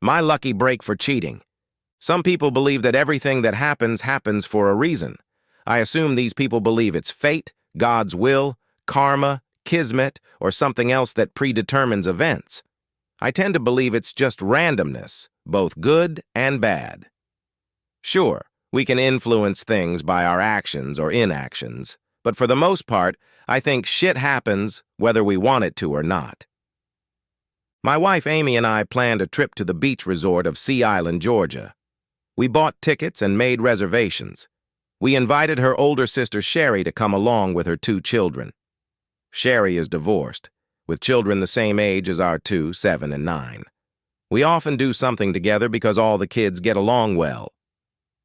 My lucky break for cheating. Some people believe that everything that happens happens for a reason. I assume these people believe it's fate, God's will, karma, kismet, or something else that predetermines events. I tend to believe it's just randomness, both good and bad. Sure, we can influence things by our actions or inactions, but for the most part, I think shit happens whether we want it to or not. My wife Amy and I planned a trip to the beach resort of Sea Island, Georgia. We bought tickets and made reservations. We invited her older sister Sherry to come along with her 2 children. Sherry is divorced, with children the same age as our 2, 7 and 9. We often do something together because all the kids get along well.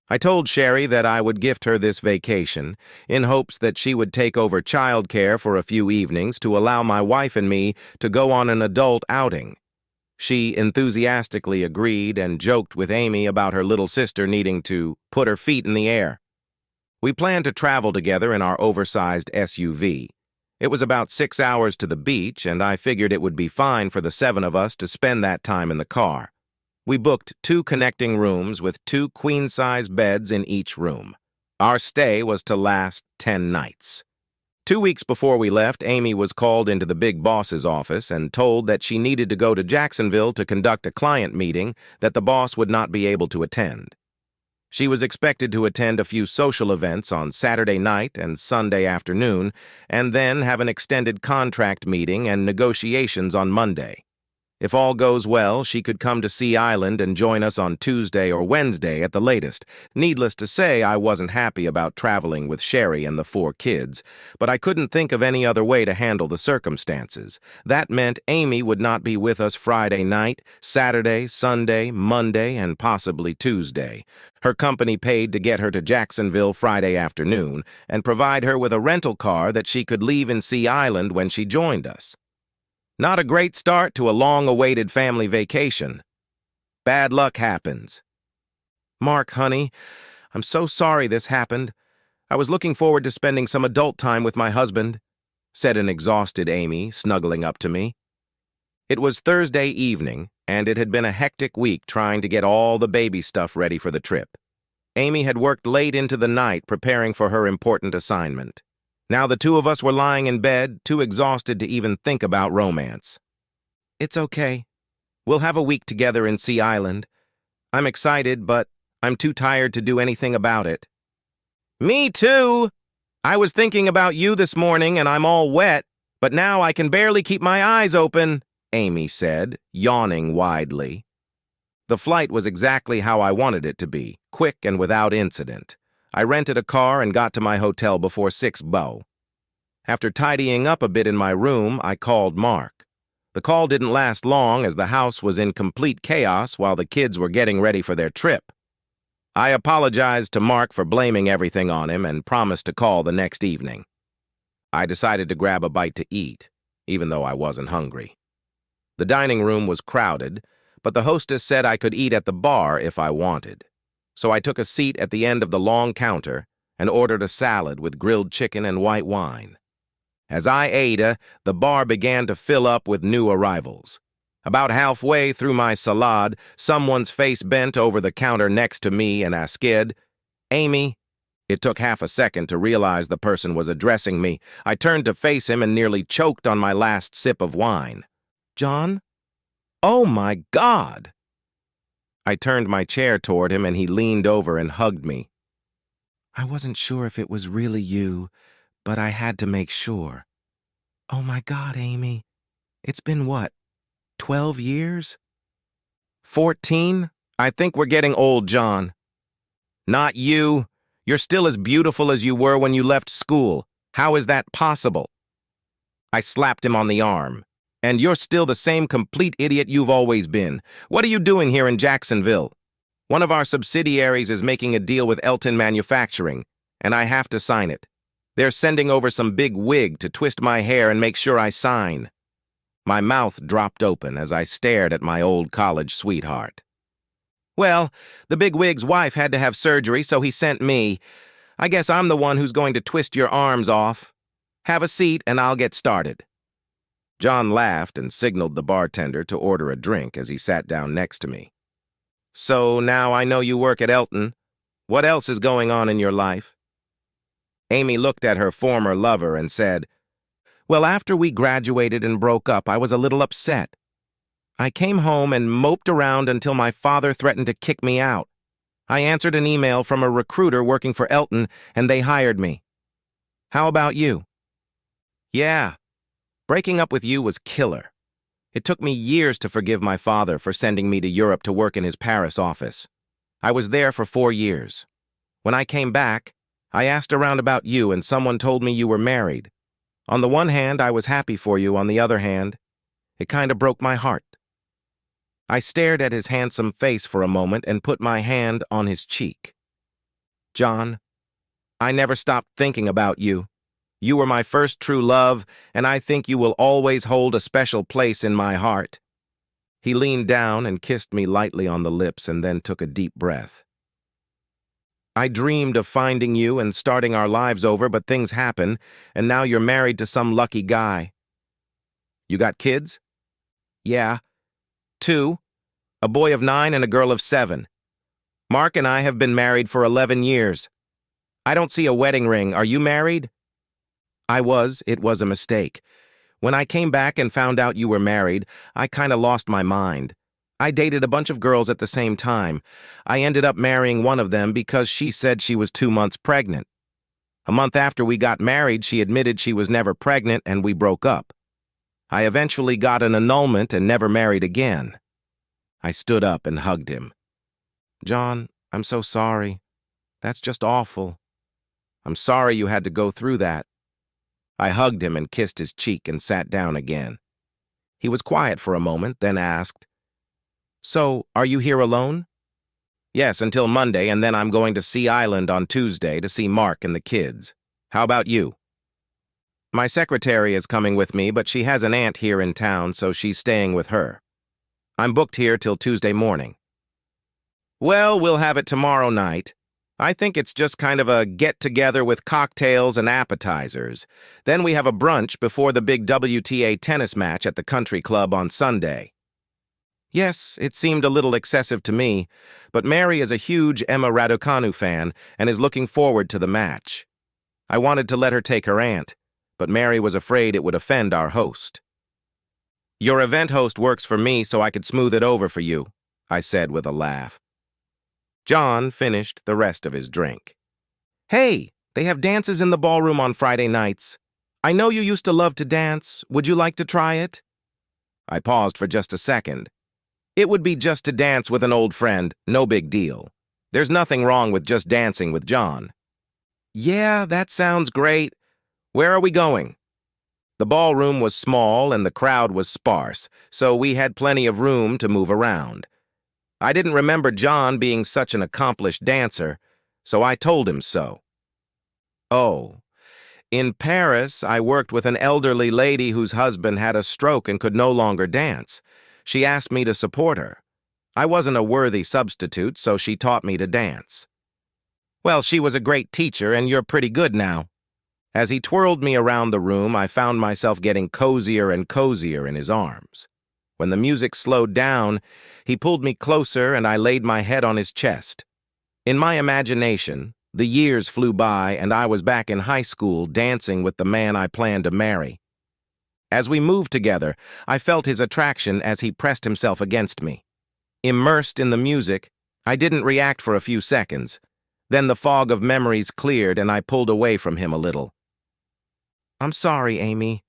I told Sherry that I would gift her this vacation in hopes that she would take over childcare for a few evenings to allow my wife and me to go on an adult outing. She enthusiastically agreed and joked with Amy about her little sister needing to put her feet in the air. We planned to travel together in our oversized SUV. It was about 6 hours to the beach, and I figured it would be fine for the 7 of us to spend that time in the car. We booked 2 connecting rooms with 2 queen-size beds in each room. Our stay was to last 10 nights. 2 weeks before we left, Amy was called into the big boss's office and told that she needed to go to Jacksonville to conduct a client meeting that the boss would not be able to attend. She was expected to attend a few social events on Saturday night and Sunday afternoon, and then have an extended contract meeting and negotiations on Monday. If all goes well, she could come to Sea Island and join us on Tuesday or Wednesday at the latest. Needless to say, I wasn't happy about traveling with Sherry and the 4 kids, but I couldn't think of any other way to handle the circumstances. That meant Amy would not be with us Friday night, Saturday, Sunday, Monday, and possibly Tuesday. Her company paid to get her to Jacksonville Friday afternoon and provide her with a rental car that she could leave in Sea Island when she joined us. Not a great start to a long-awaited family vacation. Bad luck happens. Mark, honey, I'm so sorry this happened. I was looking forward to spending some adult time with my husband, said an exhausted Amy, snuggling up to me. It was Thursday evening, and it had been a hectic week trying to get all the baby stuff ready for the trip. Amy had worked late into the night preparing for her important assignment. Now the 2 of us were lying in bed, too exhausted to even think about romance. It's okay. We'll have a week together in Sea Island. I'm excited, but I'm too tired to do anything about it. Me too! I was thinking about you this morning and I'm all wet, but now I can barely keep my eyes open, Amy said, yawning widely. The flight was exactly how I wanted it to be, quick and without incident. I rented a car and got to my hotel before 6:00. After tidying up a bit in my room, I called Mark. The call didn't last long as the house was in complete chaos while the kids were getting ready for their trip. I apologized to Mark for blaming everything on him and promised to call the next evening. I decided to grab a bite to eat, even though I wasn't hungry. The dining room was crowded, but the hostess said I could eat at the bar if I wanted. So I took a seat at the end of the long counter and ordered a salad with grilled chicken and white wine. As I ate, the bar began to fill up with new arrivals. About halfway through my salad, someone's face bent over the counter next to me and asked, "Amy?" It took half a second to realize the person was addressing me. I turned to face him and nearly choked on my last sip of wine. "John? Oh my God!" I turned my chair toward him and he leaned over and hugged me. "I wasn't sure if it was really you, but I had to make sure." "Oh my God, Amy. It's been what, 12 years? 14? I think we're getting old, John." "Not you. You're still as beautiful as you were when you left school. How is that possible?" I slapped him on the arm. "And you're still the same complete idiot you've always been. What are you doing here in Jacksonville? One of our subsidiaries is making a deal with Elton Manufacturing, and I have to sign it. They're sending over some big wig to twist my hair and make sure I sign." My mouth dropped open as I stared at my old college sweetheart. "Well, the big wig's wife had to have surgery, so he sent me. I guess I'm the one who's going to twist your arms off. Have a seat and I'll get started." John laughed and signaled the bartender to order a drink as he sat down next to me. So now I know you work at Elton. What else is going on in your life? Amy looked at her former lover and said, Well, after we graduated and broke up, I was a little upset. I came home and moped around until my father threatened to kick me out. I answered an email from a recruiter working for Elton, and they hired me. How about you? Yeah, breaking up with you was killer. It took me years to forgive my father for sending me to Europe to work in his Paris office. I was there for 4 years. When I came back, I asked around about you and someone told me you were married. On the one hand, I was happy for you. On the other hand, it kind of broke my heart. I stared at his handsome face for a moment and put my hand on his cheek. John, I never stopped thinking about you. You were my first true love, and I think you will always hold a special place in my heart. He leaned down and kissed me lightly on the lips and then took a deep breath. I dreamed of finding you and starting our lives over, but things happen, and now you're married to some lucky guy. You got kids? Yeah. 2. A boy of 9 and a girl of 7. Mark and I have been married for 11 years. I don't see a wedding ring. Are you married? It was a mistake. When I came back and found out you were married, I kinda lost my mind. I dated a bunch of girls at the same time. I ended up marrying one of them because she said she was 2 months pregnant. A month after we got married, she admitted she was never pregnant and we broke up. I eventually got an annulment and never married again. I stood up and hugged him. John, I'm so sorry. That's just awful. I'm sorry you had to go through that. I hugged him and kissed his cheek and sat down again. He was quiet for a moment, then asked, So, are you here alone? Yes, until Monday, and then I'm going to Sea Island on Tuesday to see Mark and the kids. How about you? My secretary is coming with me, but she has an aunt here in town, so she's staying with her. I'm booked here till Tuesday morning. Well, we'll have it tomorrow night. I think it's just kind of a get-together with cocktails and appetizers. Then we have a brunch before the big WTA tennis match at the country club on Sunday. Yes, it seemed a little excessive to me, but Mary is a huge Emma Raducanu fan and is looking forward to the match. I wanted to let her take her aunt, but Mary was afraid it would offend our host. Your event host works for me so I could smooth it over for you, I said with a laugh. John finished the rest of his drink. Hey, they have dances in the ballroom on Friday nights. I know you used to love to dance. Would you like to try it? I paused for just a second. It would be just to dance with an old friend, no big deal. There's nothing wrong with just dancing with John. Yeah, that sounds great. Where are we going? The ballroom was small and the crowd was sparse, so we had plenty of room to move around. I didn't remember John being such an accomplished dancer, so I told him so. Oh, in Paris, I worked with an elderly lady whose husband had a stroke and could no longer dance. She asked me to support her. I wasn't a worthy substitute, so she taught me to dance. Well, she was a great teacher, and you're pretty good now. As he twirled me around the room, I found myself getting cozier and cozier in his arms. When the music slowed down, he pulled me closer and I laid my head on his chest. In my imagination, the years flew by and I was back in high school dancing with the man I planned to marry. As we moved together, I felt his attraction as he pressed himself against me. Immersed in the music, I didn't react for a few seconds. Then the fog of memories cleared and I pulled away from him a little. I'm sorry, Amy.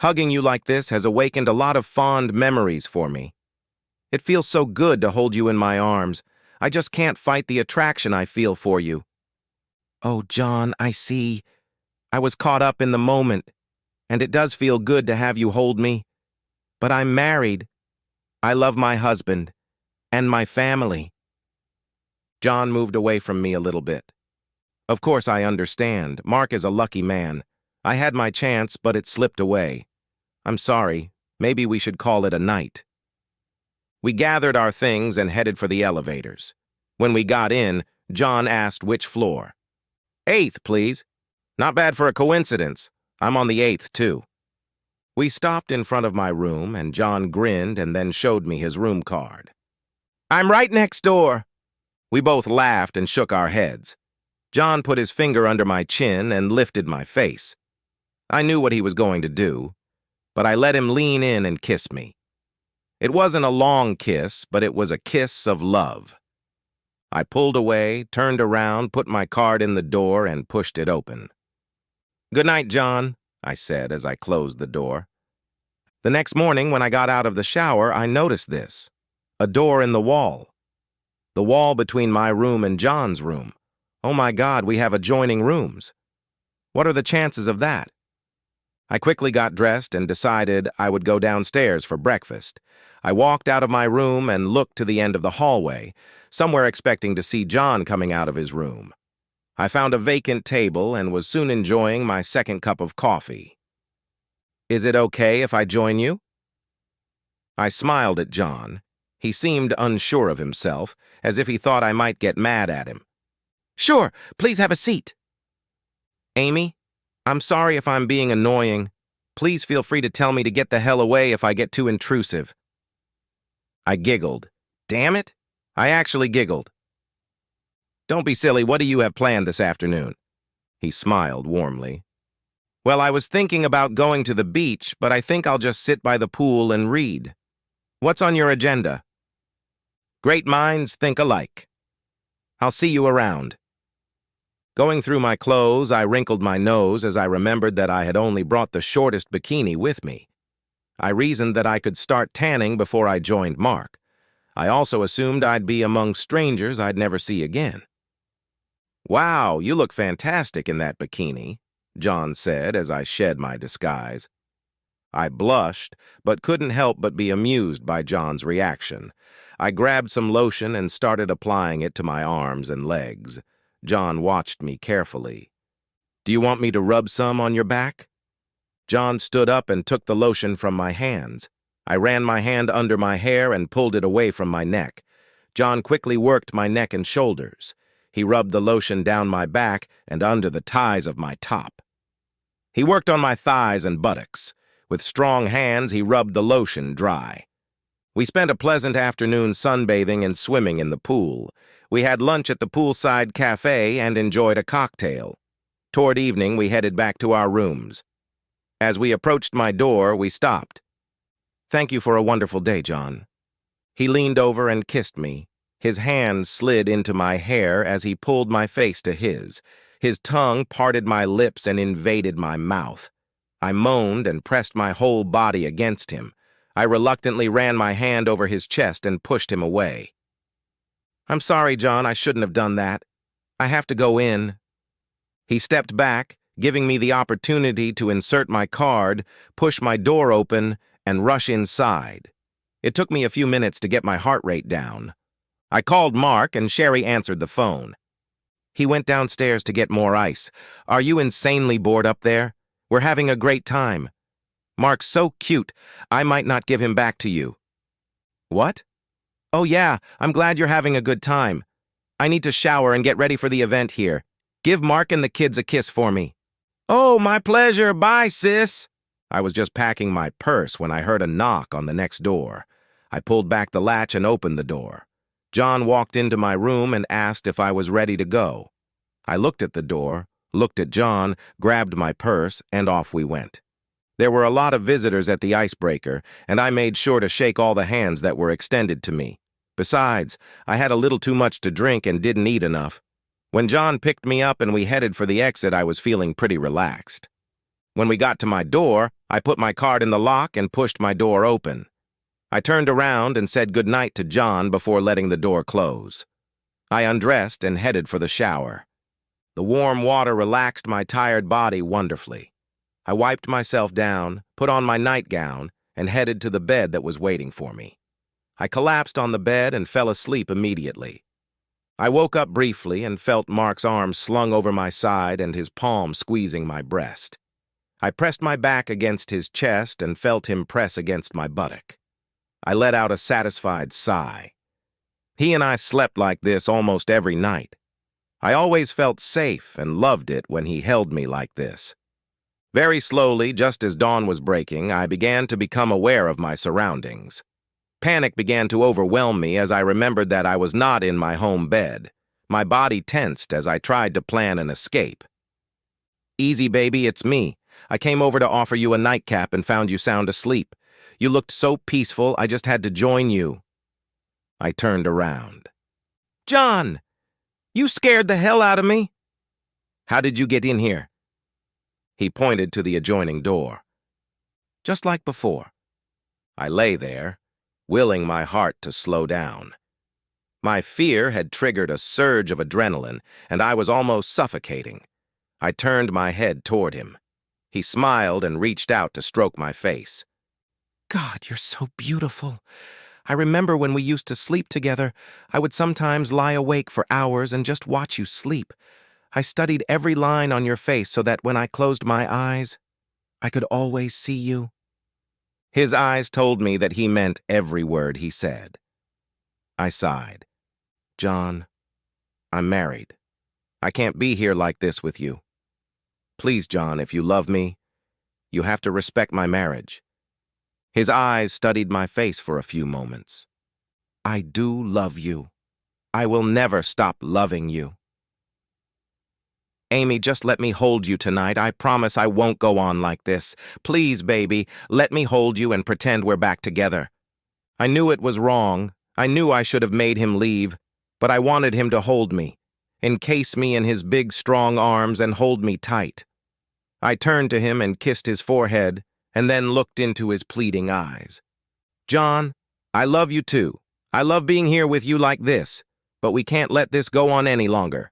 Hugging you like this has awakened a lot of fond memories for me. It feels so good to hold you in my arms. I just can't fight the attraction I feel for you. Oh, John, I see. I was caught up in the moment, and it does feel good to have you hold me. But I'm married. I love my husband and my family. John moved away from me a little bit. Of course I understand. Mark is a lucky man. I had my chance, but it slipped away. I'm sorry. Maybe we should call it a night. We gathered our things and headed for the elevators. When we got in, John asked which floor. 8th, please. Not bad for a coincidence. I'm on the 8th, too. We stopped in front of my room, and John grinned and then showed me his room card. I'm right next door. We both laughed and shook our heads. John put his finger under my chin and lifted my face. I knew what he was going to do, but I let him lean in and kiss me. It wasn't a long kiss, but it was a kiss of love. I pulled away, turned around, put my card in the door, and pushed it open. "Good night, John," I said as I closed the door. The next morning, when I got out of the shower, I noticed this. A door in the wall. The wall between my room and John's room. Oh my God, we have adjoining rooms. What are the chances of that? I quickly got dressed and decided I would go downstairs for breakfast. I walked out of my room and looked to the end of the hallway, somewhere expecting to see John coming out of his room. I found a vacant table and was soon enjoying my second cup of coffee. "Is it okay if I join you?" I smiled at John. He seemed unsure of himself, as if he thought I might get mad at him. "Sure, please have a seat." "Amy, I'm sorry if I'm being annoying. Please feel free to tell me to get the hell away if I get too intrusive." I giggled. Damn it, I actually giggled. "Don't be silly, what do you have planned this afternoon?" He smiled warmly. "Well, I was thinking about going to the beach, but I think I'll just sit by the pool and read. What's on your agenda?" "Great minds think alike. I'll see you around." Going through my clothes, I wrinkled my nose as I remembered that I had only brought the shortest bikini with me. I reasoned that I could start tanning before I joined Mark. I also assumed I'd be among strangers I'd never see again. "Wow, you look fantastic in that bikini," John said as I shed my disguise. I blushed, but couldn't help but be amused by John's reaction. I grabbed some lotion and started applying it to my arms and legs. John watched me carefully. "Do you want me to rub some on your back?" John stood up and took the lotion from my hands. I ran my hand under my hair and pulled it away from my neck. John quickly worked my neck and shoulders. He rubbed the lotion down my back and under the ties of my top. He worked on my thighs and buttocks. With strong hands, he rubbed the lotion dry. We spent a pleasant afternoon sunbathing and swimming in the pool. We had lunch at the poolside cafe and enjoyed a cocktail. Toward evening, we headed back to our rooms. As we approached my door, we stopped. "Thank you for a wonderful day, John." He leaned over and kissed me. His hand slid into my hair as he pulled my face to his. His tongue parted my lips and invaded my mouth. I moaned and pressed my whole body against him. I reluctantly ran my hand over his chest and pushed him away. "I'm sorry, John, I shouldn't have done that. I have to go in." He stepped back, giving me the opportunity to insert my card, push my door open, and rush inside. It took me a few minutes to get my heart rate down. I called Mark, and Sherry answered the phone. "He went downstairs to get more ice. Are you insanely bored up there? We're having a great time. Mark's so cute, I might not give him back to you." "What?" "Oh yeah, I'm glad you're having a good time. I need to shower and get ready for the event here. Give Mark and the kids a kiss for me." "Oh, my pleasure. Bye, sis." I was just packing my purse when I heard a knock on the next door. I pulled back the latch and opened the door. John walked into my room and asked if I was ready to go. I looked at the door, looked at John, grabbed my purse, and off we went. There were a lot of visitors at the icebreaker, and I made sure to shake all the hands that were extended to me. Besides, I had a little too much to drink and didn't eat enough. When John picked me up and we headed for the exit, I was feeling pretty relaxed. When we got to my door, I put my card in the lock and pushed my door open. I turned around and said goodnight to John before letting the door close. I undressed and headed for the shower. The warm water relaxed my tired body wonderfully. I wiped myself down, put on my nightgown, and headed to the bed that was waiting for me. I collapsed on the bed and fell asleep immediately. I woke up briefly and felt Mark's arm slung over my side and his palm squeezing my breast. I pressed my back against his chest and felt him press against my buttock. I let out a satisfied sigh. He and I slept like this almost every night. I always felt safe and loved it when he held me like this. Very slowly, just as dawn was breaking, I began to become aware of my surroundings. Panic began to overwhelm me as I remembered that I was not in my home bed. My body tensed as I tried to plan an escape. "Easy, baby, it's me. I came over to offer you a nightcap and found you sound asleep. You looked so peaceful, I just had to join you." I turned around. "John! You scared the hell out of me." "How did you get in here?" He pointed to the adjoining door. Just like before. I lay there, willing my heart to slow down. My fear had triggered a surge of adrenaline, and I was almost suffocating. I turned my head toward him. He smiled and reached out to stroke my face. "God, you're so beautiful. I remember when we used to sleep together, I would sometimes lie awake for hours and just watch you sleep. I studied every line on your face so that when I closed my eyes, I could always see you." His eyes told me that he meant every word he said. I sighed. "John, I'm married. I can't be here like this with you. Please, John, if you love me, you have to respect my marriage." His eyes studied my face for a few moments. "I do love you. I will never stop loving you. Amy, just let me hold you tonight. I promise I won't go on like this. Please, baby, let me hold you and pretend we're back together." I knew it was wrong. I knew I should have made him leave, but I wanted him to hold me, encase me in his big, strong arms and hold me tight. I turned to him and kissed his forehead, and then looked into his pleading eyes. "John, I love you too. I love being here with you like this, but we can't let this go on any longer.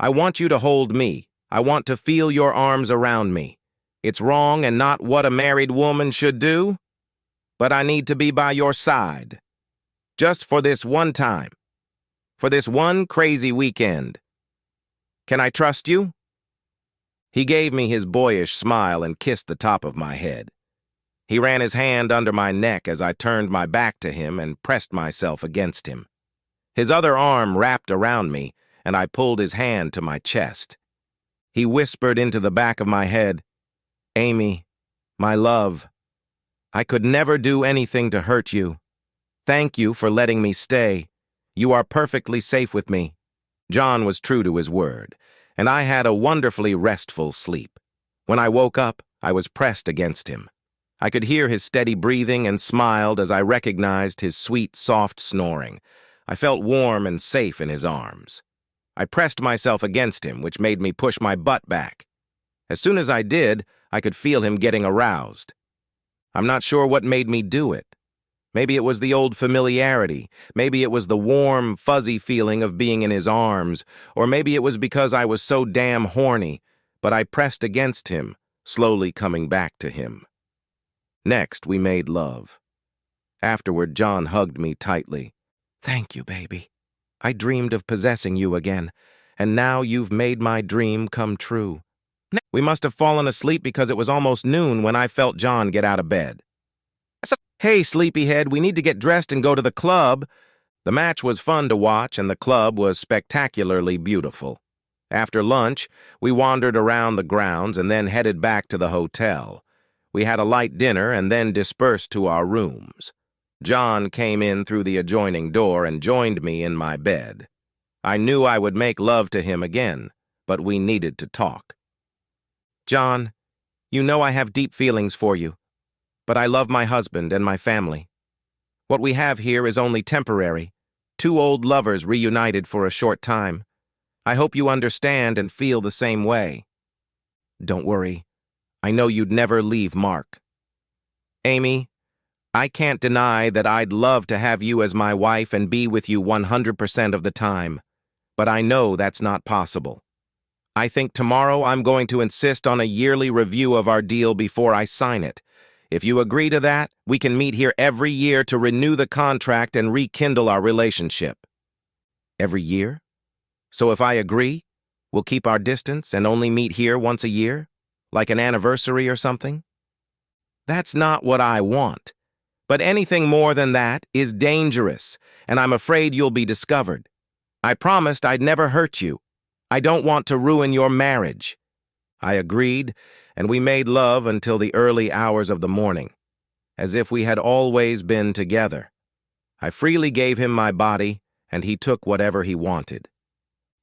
I want you to hold me. I want to feel your arms around me. It's wrong and not what a married woman should do, but I need to be by your side. Just for this one time. For this one crazy weekend. Can I trust you?" He gave me his boyish smile and kissed the top of my head. He ran his hand under my neck as I turned my back to him and pressed myself against him. His other arm wrapped around me, and I pulled his hand to my chest. He whispered into the back of my head, "Amy, my love, I could never do anything to hurt you. Thank you for letting me stay. You are perfectly safe with me." John was true to his word, and I had a wonderfully restful sleep. When I woke up, I was pressed against him. I could hear his steady breathing and smiled as I recognized his sweet, soft snoring. I felt warm and safe in his arms. I pressed myself against him, which made me push my butt back. As soon as I did, I could feel him getting aroused. I'm not sure what made me do it. Maybe it was the old familiarity. Maybe it was the warm, fuzzy feeling of being in his arms. Or maybe it was because I was so damn horny. But I pressed against him, slowly coming back to him. Next, we made love. Afterward, John hugged me tightly. "Thank you, baby. I dreamed of possessing you again, and now you've made my dream come true." We must have fallen asleep because it was almost noon when I felt John get out of bed. "Hey, sleepyhead, we need to get dressed and go to the club." The match was fun to watch, and the club was spectacularly beautiful. After lunch, we wandered around the grounds and then headed back to the hotel. We had a light dinner and then dispersed to our rooms. John came in through the adjoining door and joined me in my bed. I knew I would make love to him again, but we needed to talk. "John, you know I have deep feelings for you, but I love my husband and my family. What we have here is only temporary, two old lovers reunited for a short time. I hope you understand and feel the same way. Don't worry, I know you'd never leave Mark. Amy, I can't deny that I'd love to have you as my wife and be with you 100% of the time, but I know that's not possible. I think tomorrow I'm going to insist on a yearly review of our deal before I sign it. If you agree to that, we can meet here every year to renew the contract and rekindle our relationship." "Every year? So if I agree, we'll keep our distance and only meet here once a year? Like an anniversary or something?" "That's not what I want. But anything more than that is dangerous, and I'm afraid you'll be discovered. I promised I'd never hurt you. I don't want to ruin your marriage." I agreed, and we made love until the early hours of the morning, as if we had always been together. I freely gave him my body, and he took whatever he wanted.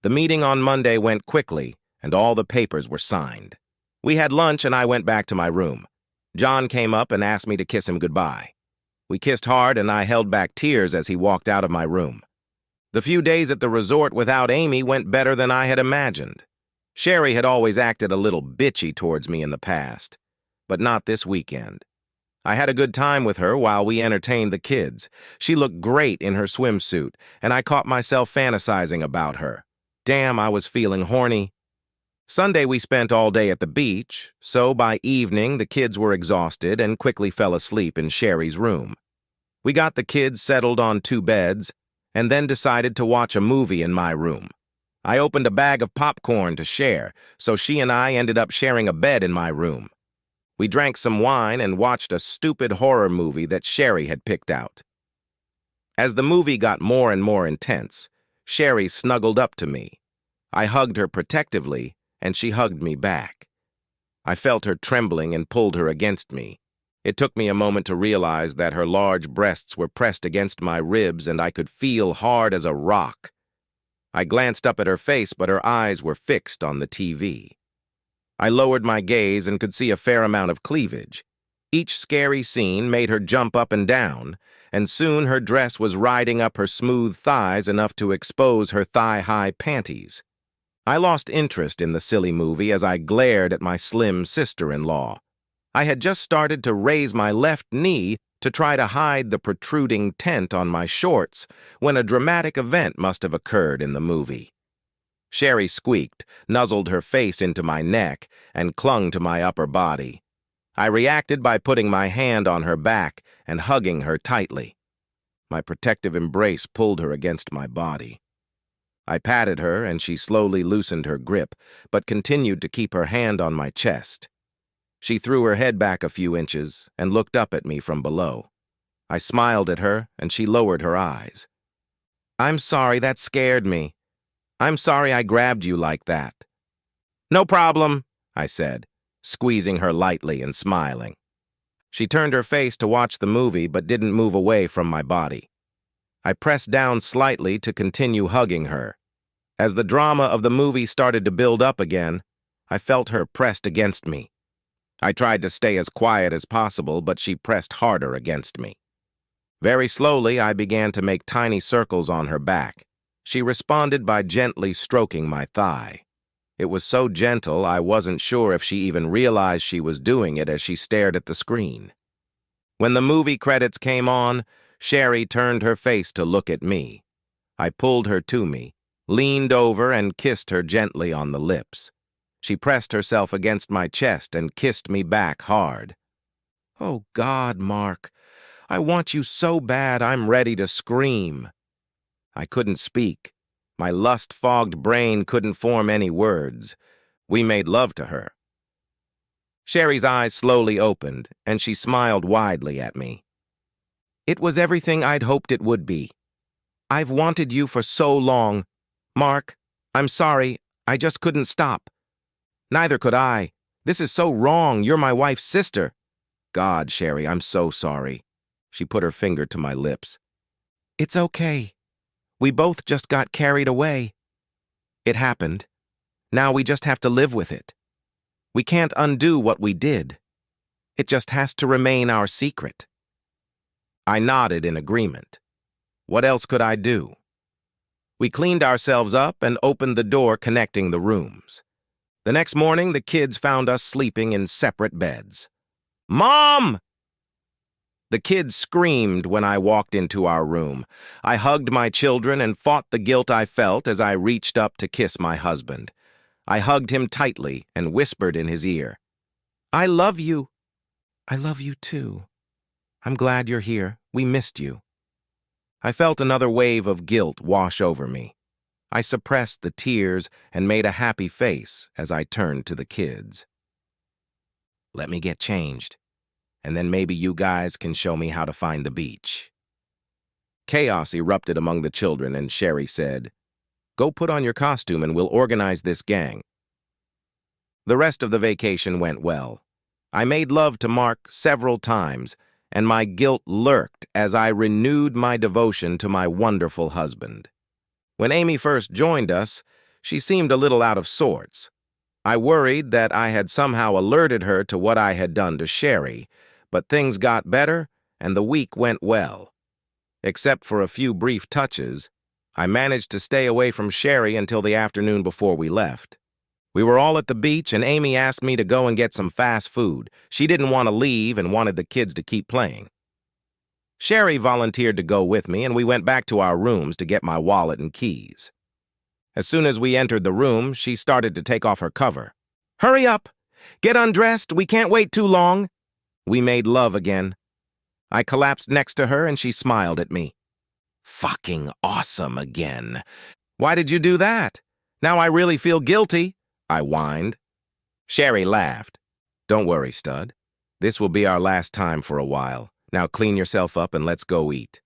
The meeting on Monday went quickly, and all the papers were signed. We had lunch, and I went back to my room. John came up and asked me to kiss him goodbye. We kissed hard, and I held back tears as he walked out of my room. The few days at the resort without Amy went better than I had imagined. Sherry had always acted a little bitchy towards me in the past, but not this weekend. I had a good time with her while we entertained the kids. She looked great in her swimsuit, and I caught myself fantasizing about her. Damn, I was feeling horny. Sunday we spent all day at the beach, so by evening the kids were exhausted and quickly fell asleep in Sherry's room. We got the kids settled on 2 beds, and then decided to watch a movie in my room. I opened a bag of popcorn to share, so she and I ended up sharing a bed in my room. We drank some wine and watched a stupid horror movie that Sherry had picked out. As the movie got more and more intense, Sherry snuggled up to me. I hugged her protectively, and she hugged me back. I felt her trembling and pulled her against me. It took me a moment to realize that her large breasts were pressed against my ribs and I could feel hard as a rock. I glanced up at her face, but her eyes were fixed on the TV. I lowered my gaze and could see a fair amount of cleavage. Each scary scene made her jump up and down, and soon her dress was riding up her smooth thighs enough to expose her thigh-high panties. I lost interest in the silly movie as I glared at my slim sister-in-law. I had just started to raise my left knee to try to hide the protruding tent on my shorts when a dramatic event must have occurred in the movie. Sherry squeaked, nuzzled her face into my neck, and clung to my upper body. I reacted by putting my hand on her back and hugging her tightly. My protective embrace pulled her against my body. I patted her, and she slowly loosened her grip, but continued to keep her hand on my chest. She threw her head back a few inches and looked up at me from below. I smiled at her, and she lowered her eyes. "I'm sorry, that scared me. I'm sorry I grabbed you like that." "No problem," I said, squeezing her lightly and smiling. She turned her face to watch the movie but didn't move away from my body. I pressed down slightly to continue hugging her. As the drama of the movie started to build up again, I felt her pressed against me. I tried to stay as quiet as possible, but she pressed harder against me. Very slowly, I began to make tiny circles on her back. She responded by gently stroking my thigh. It was so gentle, I wasn't sure if she even realized she was doing it as she stared at the screen. When the movie credits came on, Sherry turned her face to look at me. I pulled her to me, leaned over, and kissed her gently on the lips. She pressed herself against my chest and kissed me back hard. "Oh God, Mark, I want you so bad I'm ready to scream." I couldn't speak. My lust-fogged brain couldn't form any words. We made love to her. Sherry's eyes slowly opened, and she smiled widely at me. "It was everything I'd hoped it would be. I've wanted you for so long. Mark, I'm sorry, I just couldn't stop. Neither could I. This is so wrong. You're my wife's sister." "God, Sherry, I'm so sorry." She put her finger to my lips. "It's okay. We both just got carried away. It happened. Now we just have to live with it. We can't undo what we did. It just has to remain our secret." I nodded in agreement. What else could I do? We cleaned ourselves up and opened the door connecting the rooms. The next morning, the kids found us sleeping in separate beds. "Mom!" The kids screamed when I walked into our room. I hugged my children and fought the guilt I felt as I reached up to kiss my husband. I hugged him tightly and whispered in his ear, "I love you." "I love you too. I'm glad you're here. We missed you." I felt another wave of guilt wash over me. I suppressed the tears and made a happy face as I turned to the kids. "Let me get changed, and then maybe you guys can show me how to find the beach." Chaos erupted among the children, and Sherry said, "Go put on your costume and we'll organize this gang." The rest of the vacation went well. I made love to Mark several times, and my guilt lurked as I renewed my devotion to my wonderful husband. When Amy first joined us, she seemed a little out of sorts. I worried that I had somehow alerted her to what I had done to Sherry, but things got better and the week went well. Except for a few brief touches, I managed to stay away from Sherry until the afternoon before we left. We were all at the beach and Amy asked me to go and get some fast food. She didn't want to leave and wanted the kids to keep playing. Sherry volunteered to go with me and we went back to our rooms to get my wallet and keys. As soon as we entered the room, she started to take off her cover. "Hurry up! Get undressed! We can't wait too long!" We made love again. I collapsed next to her and she smiled at me. "Fucking awesome again. Why did you do that? Now I really feel guilty," I whined. Sherry laughed. "Don't worry, stud. This will be our last time for a while. Now clean yourself up and let's go eat."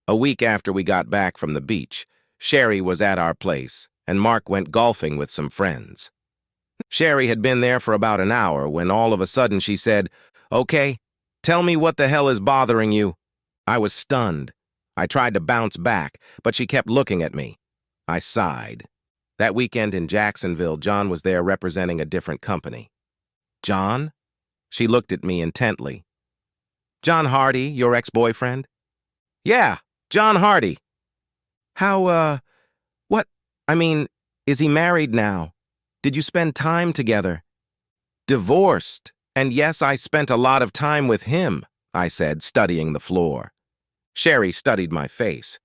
A week after we got back from the beach, Sherry was at our place, and Mark went golfing with some friends. Sherry had been there for about an hour when all of a sudden she said, "Okay, tell me what the hell is bothering you." I was stunned. I tried to bounce back, but she kept looking at me. I sighed. That weekend in Jacksonville, John was there representing a different company. "John?" She looked at me intently. "John Hardy, your ex-boyfriend?" "Yeah, John Hardy." What? I mean, is he married now? Did you spend time together?" "Divorced, and yes, I spent a lot of time with him," I said, studying the floor. Sherry studied my face.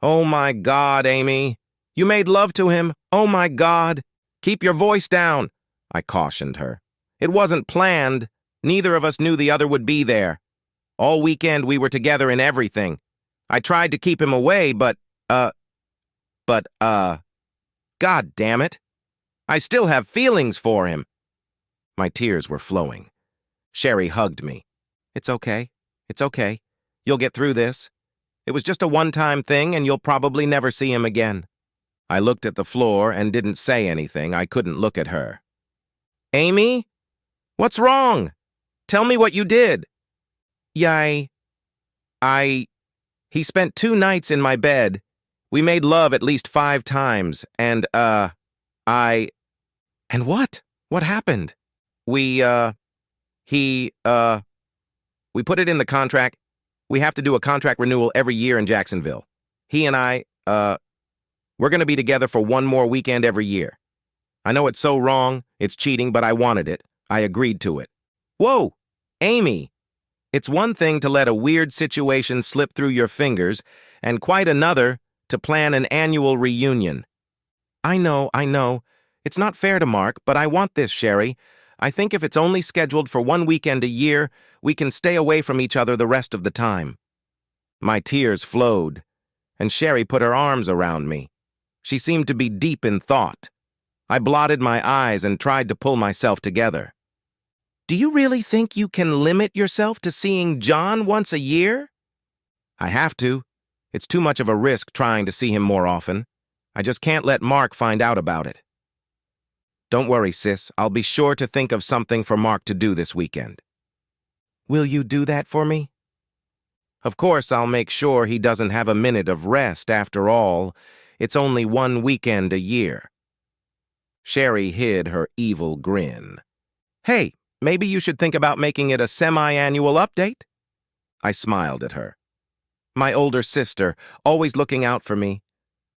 "Oh my God, Amy. You made love to him? Oh my God. Keep your voice down," I cautioned her. "It wasn't planned. Neither of us knew the other would be there. All weekend we were together in everything. I tried to keep him away, but, God damn it. I still have feelings for him." My tears were flowing. Sherry hugged me. "It's okay. It's okay. You'll get through this. It was just a one-time thing and you'll probably never see him again." I looked at the floor and didn't say anything. I couldn't look at her. "Amy? What's wrong? Tell me what you did." He spent 2 nights in my bed. We made love at least 5 times, and, And what? What happened? We put it in the contract. We have to do a contract renewal every year in Jacksonville. He and I, we're gonna be together for one more weekend every year. I know it's so wrong, it's cheating, but I wanted it. I agreed to it." "Whoa, Amy! It's one thing to let a weird situation slip through your fingers, and quite another to plan an annual reunion." I know. It's not fair to Mark, but I want this, Sherry. I think if it's only scheduled for 1 weekend a year, we can stay away from each other the rest of the time." My tears flowed, and Sherry put her arms around me. She seemed to be deep in thought. I blotted my eyes and tried to pull myself together. "Do you really think you can limit yourself to seeing John once a year?" "I have to. It's too much of a risk trying to see him more often. I just can't let Mark find out about it." "Don't worry, sis. I'll be sure to think of something for Mark to do this weekend." "Will you do that for me?" "Of course, I'll make sure he doesn't have a minute of rest. After all, it's only 1 weekend a year." Sherry hid her evil grin. "Hey, maybe you should think about making it a semi-annual update?" I smiled at her. My older sister, always looking out for me.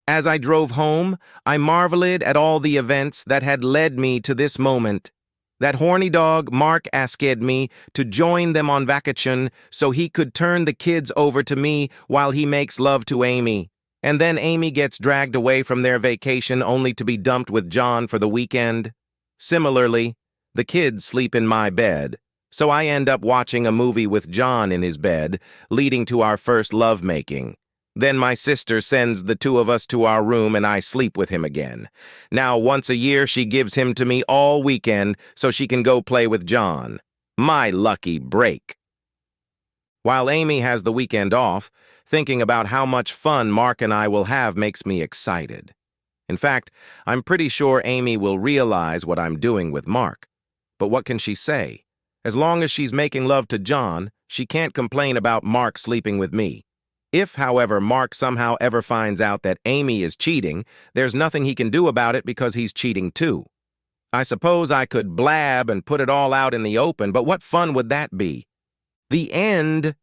As I drove home, I marveled at all the events that had led me to this moment. That horny dog Mark asked me to join them on vacation so he could turn the kids over to me while he makes love to Amy. And then Amy gets dragged away from their vacation only to be dumped with John for the weekend. Similarly, the kids sleep in my bed, so I end up watching a movie with John in his bed, leading to our first lovemaking. Then my sister sends the 2 of us to our room and I sleep with him again. Now, once a year, she gives him to me all weekend so she can go play with John. My lucky break. While Amy has the weekend off, thinking about how much fun Mark and I will have makes me excited. In fact, I'm pretty sure Amy will realize what I'm doing with Mark. But what can she say? As long as she's making love to John, She can't complain about Mark sleeping with me. If, however, Mark somehow ever finds out that Amy is cheating, there's nothing he can do about it because he's cheating too. I suppose I could blab and put it all out in the open, but what fun would that be? The end.